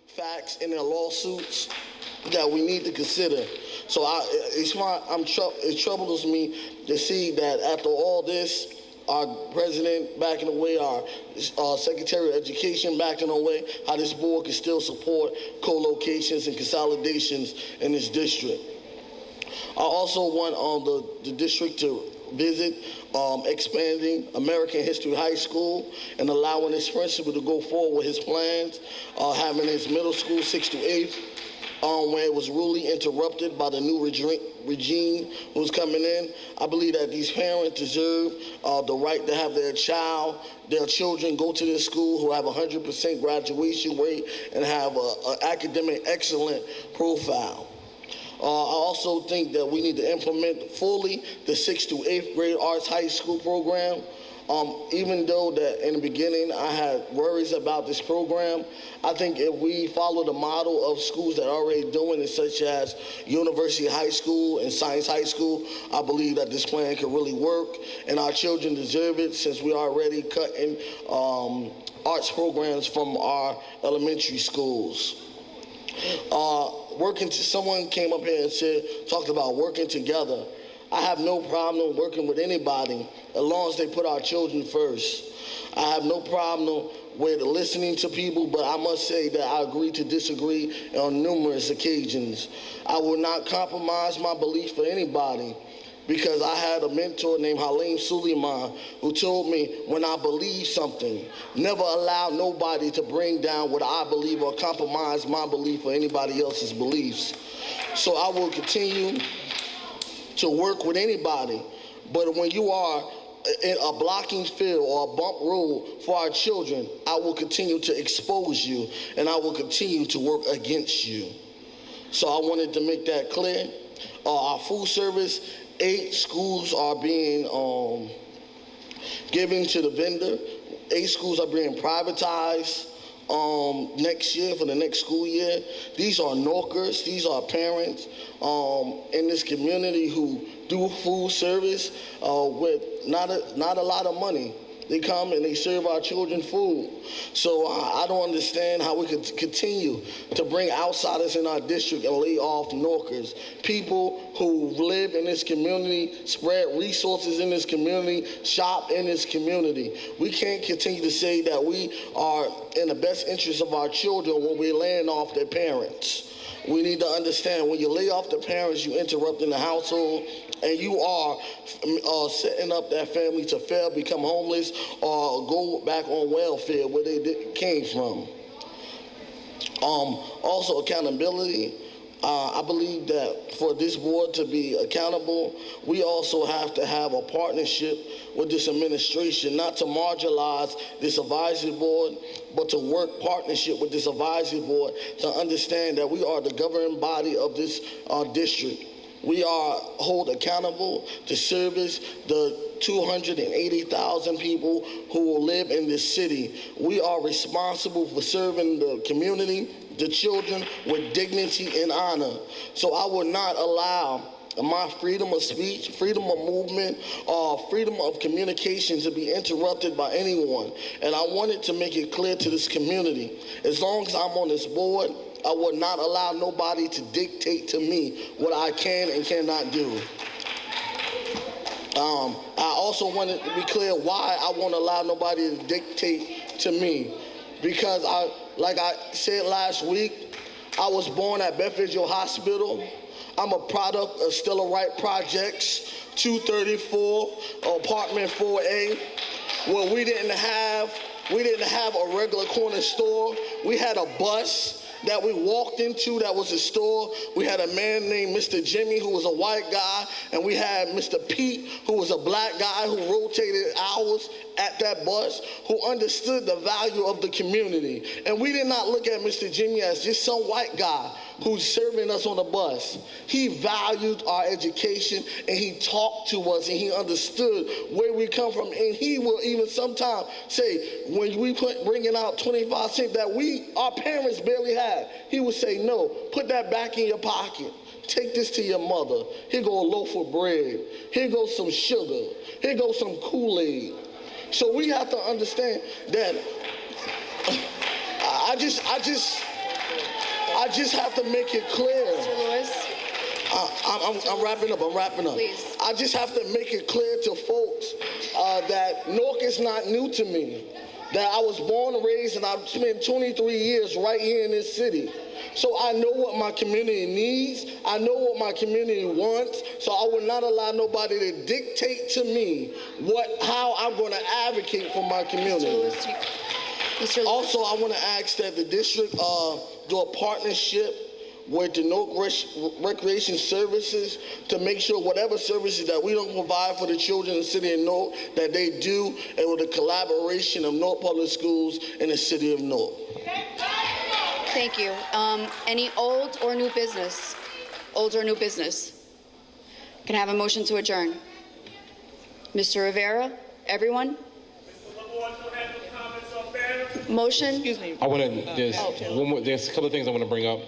facts in their lawsuits that we need to consider. So it troubles me to see that after all this, our president backing away, our Secretary of Education backing away, how this board can still support co-locations and consolidations in this district. I also want the district to visit expanding American History High School and allowing his principal to go forward with his plans, having his middle school 6th to 8th, where it was rudely interrupted by the new regime who was coming in. I believe that these parents deserve the right to have their children go to this school who have 100% graduation rate and have an academic excellent profile. I also think that we need to implement fully the 6th to 8th grade arts high school program. Even though that in the beginning I had worries about this program, I think if we follow the model of schools that are already doing it, such as University High School and Science High School, I believe that this plan can really work, and our children deserve it since we are already cutting arts programs from our elementary schools. Someone came up here and talked about working together. I have no problem working with anybody as long as they put our children first. I have no problem with listening to people, but I must say that I agree to disagree on numerous occasions. I will not compromise my belief for anybody, because I had a mentor named Halim Suleiman who told me, when I believe something, never allow nobody to bring down what I believe or compromise my belief or anybody else's beliefs. So I will continue to work with anybody, but when you are in a blocking field or a bump road for our children, I will continue to expose you and I will continue to work against you. So I wanted to make that clear. Our food service, 8 schools are being given to the vendor. 8 schools are being privatized next year, for the next school year. These are Norkers, these are parents in this community who do food service with not a lot of money. They come and they serve our children food. So I don't understand how we could continue to bring outsiders in our district and lay off Norkers, people who live in this community, spread resources in this community, shop in this community. We can't continue to say that we are in the best interest of our children when we're laying off their parents. We need to understand, when you lay off the parents, you interrupt in the household, and you are setting up that family to fail, become homeless, or go back on welfare where they came from. Also, accountability. I believe that for this board to be accountable, we also have to have a partnership with this administration, not to marginalize this advisory board, but to work partnership with this advisory board to understand that we are the governing body of this district. We are hold accountable to service the 280,000 people who will live in this city. We are responsible for serving the community, the children, with dignity and honor. So I will not allow my freedom of speech, freedom of movement, freedom of communication to be interrupted by anyone. And I wanted to make it clear to this community, as long as I'm on this board, I will not allow nobody to dictate to me what I can and cannot do. I also wanted to be clear why I won't allow nobody to dictate to me. Because like I said last week, I was born at Beth Israel Hospital. I'm a product of Stella Wright Projects, 234, apartment 4A, where we didn't have a regular corner store. We had a bus that we walked into that was a store. We had a man named Mr. Jimmy, who was a white guy, and we had Mr. Pete, who was a black guy who rotated hours at that bus, who understood the value of the community. And we did not look at Mr. Jimmy as just some white guy who's serving us on the bus. He valued our education, and he talked to us, and he understood where we come from. And he will even sometimes say, when we bringing out 25 cents that our parents barely had, he would say, no, put that back in your pocket. Take this to your mother. Here go a loaf of bread. Here goes some sugar. Here goes some Kool-Aid. So we have to understand that I just have to make it clear. Mr. Lewis. I'm wrapping up. Please. I just have to make it clear to folks that Newark is not new to me. That I was born and raised, and I've spent 23 years right here in this city. So I know what my community needs. I know what my community wants. So I will not allow nobody to dictate to me how I'm going to advocate for my community. Mr. Lewis. Also, I want to ask that the district do a partnership with the Newark Recreation Services to make sure whatever services that we don't provide for the children in the city of Newark, that they do, and with the collaboration of Newark Public Schools and the city of Newark. Thank you. Any old or new business? Old or new business? Can I have a motion to adjourn? Mr. Rivera, everyone? Motion? Excuse me. I want to, there's a couple of things I want to bring up.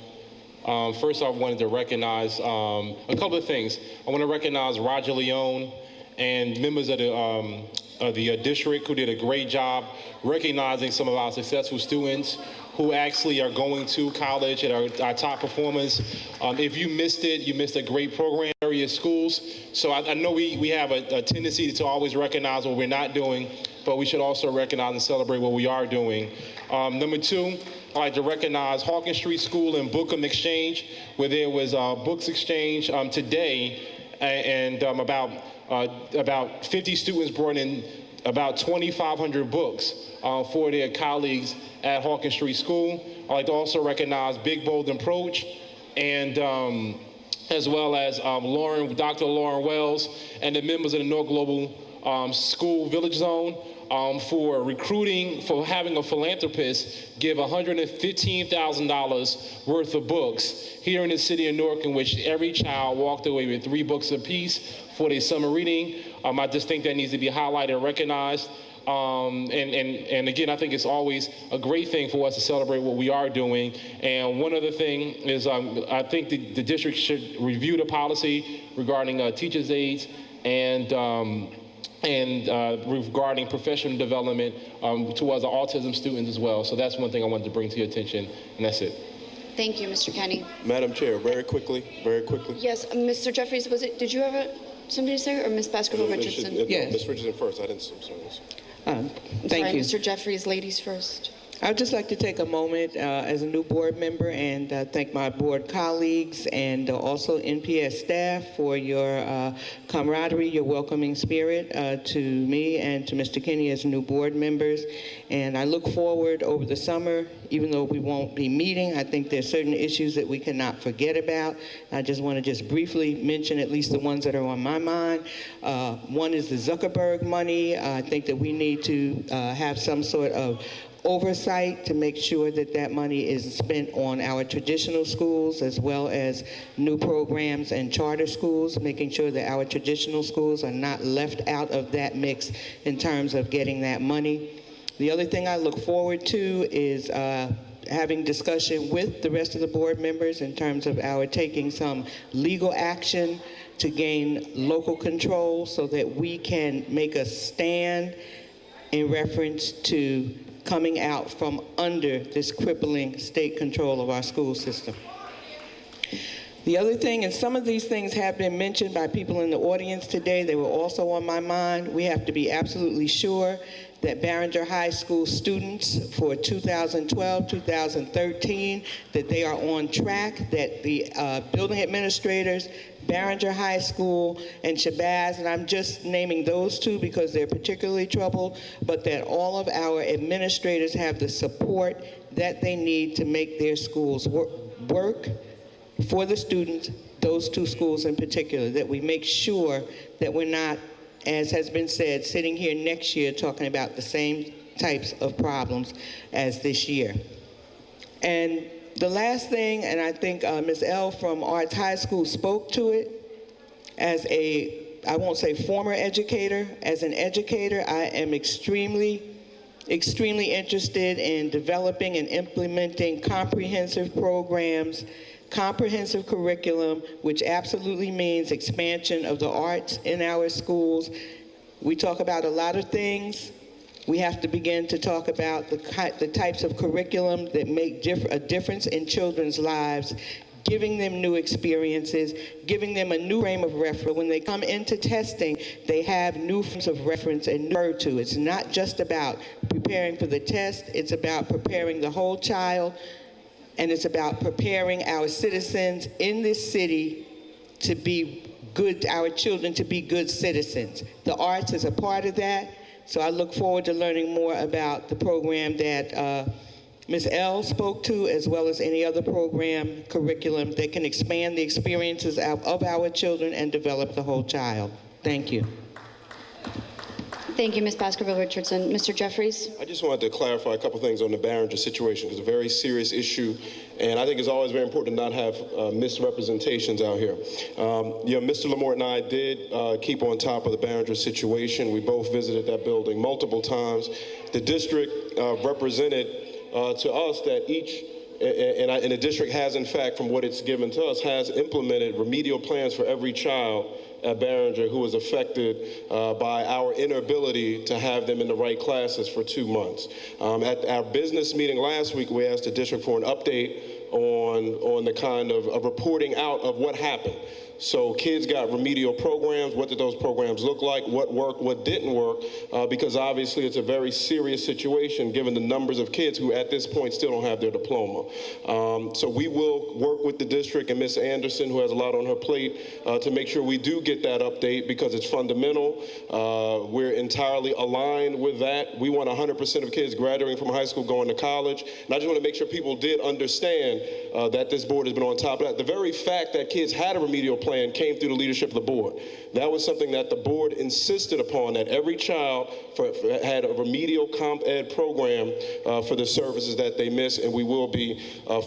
First, I wanted to recognize a couple of things. I want to recognize Roger Leone and members of the district who did a great job recognizing some of our successful students who actually are going to college and are our top performers. If you missed it, you missed a great program in area schools. So I know we have a tendency to always recognize what we're not doing, but we should also recognize and celebrate what we are doing. Number two, I'd like to recognize Hawkins Street School and Bookham Exchange, where there was books exchange today, and about 50 students brought in about 2,500 books for their colleagues at Hawkins Street School. I'd like to also recognize Big Bold Approach, and as well as Dr. Lauren Wells and the members of the North Global School Village Zone for recruiting, for having a philanthropist give $115,000 worth of books here in the city of Newark, in which every child walked away with 3 books apiece for their summer reading. I just think that needs to be highlighted and recognized. And again, I think it's always a great thing for us to celebrate what we are doing. And one other thing is I think the district should review the policy regarding teachers' aides and regarding professional development towards the autism students as well. So that's one thing I wanted to bring to your attention, and that's it. Thank you, Mr. Kenny. Madam Chair, very quickly. Yes, Mr. Jeffries, did you have something to say, or Ms. Baskerville-Richardson? Yes. Ms. Richardson first. I didn't. I'm sorry. Thank you. Mr. Jeffries, ladies first. I'd just like to take a moment as a new board member and thank my board colleagues and also NPS staff for your camaraderie, your welcoming spirit to me and to Mr. Kinney as new board members. And I look forward over the summer, even though we won't be meeting, I think there's certain issues that we cannot forget about. I just want to just briefly mention at least the ones that are on my mind. One is the Zuckerberg money. I think that we need to have some sort of oversight to make sure that that money is spent on our traditional schools as well as new programs and charter schools, making sure that our traditional schools are not left out of that mix in terms of getting that money. The other thing I look forward to is having discussion with the rest of the board members in terms of our taking some legal action to gain local control so that we can make a stand in reference to coming out from under this crippling state control of our school system. The other thing, and some of these things have been mentioned by people in the audience today, they were also on my mind. We have to be absolutely sure that Barringer High School students for 2012, 2013, that they are on track, that the building administrators, Barringer High School and Shabazz, and I'm just naming those two because they're particularly troubled, but that all of our administrators have the support that they need to make their schools work for the students, those two schools in particular, that we make sure that we're not, as has been said, sitting here next year talking about the same types of problems as this year. And the last thing, and I think Ms. L. from Arts High School spoke to it, as a, I won't say former educator, as an educator, I am extremely interested in developing and implementing comprehensive programs, comprehensive curriculum, which absolutely means expansion of the arts in our schools. We talk about a lot of things, We have to begin to talk about the types of curriculum that make a difference in children's lives, giving them new experiences, giving them a new frame of reference. When they come into testing, they have new frames of reference and refer to. It's not just about preparing for the test, it's about preparing the whole child, and it's about preparing our citizens in this city to be good, our children to be good citizens. The arts is a part of that, so I look forward to learning more about the program that Ms. L spoke to, as well as any other program, curriculum that can expand the experiences of our children and develop the whole child. Thank you. Thank you, Ms. Baskerville-Richardson. Mr. Jeffries? I just wanted to clarify a couple things on the Barringer situation, because it's a very serious issue, and I think it's always very important to not have misrepresentations out here. Mr. Lamort and I did keep on top of the Barringer situation. We both visited that building multiple times. The district represented to us that each, and the district has, in fact, from what it's given to us, has implemented remedial plans for every child at Barringer who was affected by our inability to have them in the right classes for 2 months. At our business meeting last week, we asked the district for an update on the kind of reporting out of what happened. So kids got remedial programs. What did those programs look like? What worked? What didn't work? Because obviously it's a very serious situation given the numbers of kids who at this point still don't have their diploma. So we will work with the district and Ms. Anderson, who has a lot on her plate, to make sure we do get that update because it's fundamental. We're entirely aligned with that. We want 100% of kids graduating from high school going to college. And I just want to make sure people did understand that this board has been on top of that. The very fact that kids had a remedial plan came through the leadership of the board. That was something that the board insisted upon, that every child had a remedial comp ed program for the services that they miss, and we will be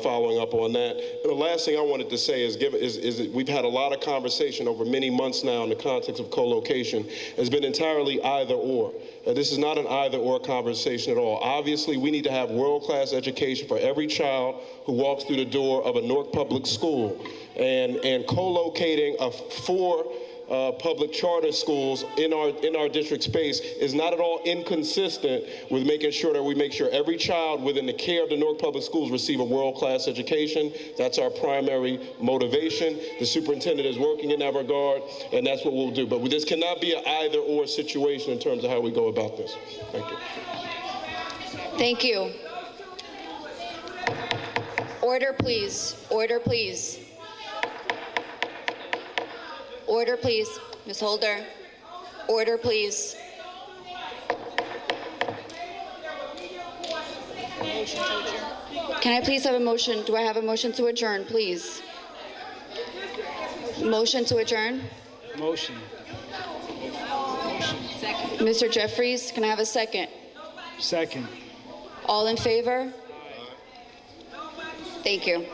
following up on that. And the last thing I wanted to say is that we've had a lot of conversation over many months now in the context of co-location. It's been entirely either or. This is not an either or conversation at all. Obviously, we need to have world-class education for every child who walks through the door of a Newark public school. And co-locating 4 public charter schools in our district space is not at all inconsistent with making sure that we make sure every child within the care of the Newark Public Schools receive a world-class education. That's our primary motivation. The superintendent is working in that regard, and that's what we'll do. But this cannot be an either-or situation in terms of how we go about this. Thank you. Thank you. Order, please. Order, please. Order, please. Ms. Holder. Order, please. Can I please have a motion? Do I have a motion to adjourn, please? Motion to adjourn? Motion. Mr. Jeffries, can I have a second? Second. All in favor? Thank you.